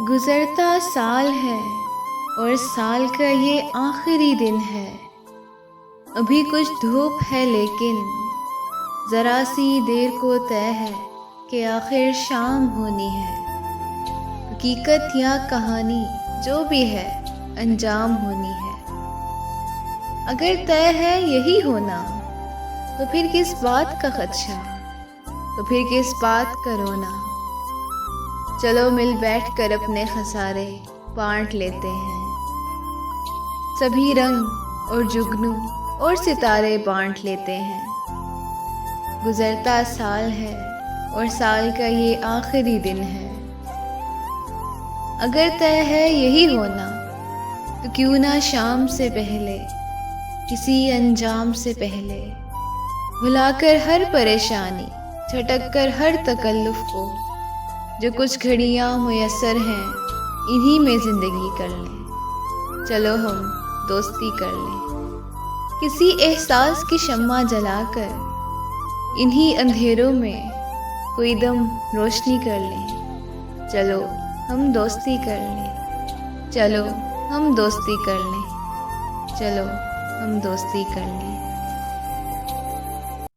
گزرتا سال ہے اور سال کا یہ آخری دن ہے. ابھی کچھ دھوپ ہے لیکن ذرا سی دیر کو طے ہے کہ آخر شام ہونی ہے. حقیقت یا کہانی جو بھی ہے انجام ہونی ہے. اگر طے ہے یہی ہونا تو پھر کس بات کا خدشہ، تو پھر کس بات کا رونا. چلو مل بیٹھ کر اپنے خسارے بانٹ لیتے ہیں. سبھی رنگ اور جگنو اور ستارے بانٹ لیتے ہیں. گزرتا سال ہے اور سال کا یہ آخری دن ہے. اگر طے ہے یہی ہونا تو کیوں نہ شام سے پہلے، کسی انجام سے پہلے، بھلا کر ہر پریشانی، جھٹک کر ہر تکلف کو، جو کچھ گھڑیاں میسر ہیں انہی میں زندگی کر لیں. چلو ہم دوستی کر لیں. کسی احساس کی شمع جلا کر انہی اندھیروں میں کوئی دم روشنی کر لیں. چلو ہم دوستی کر لیں. چلو ہم دوستی کر لیں. چلو ہم دوستی کر لیں.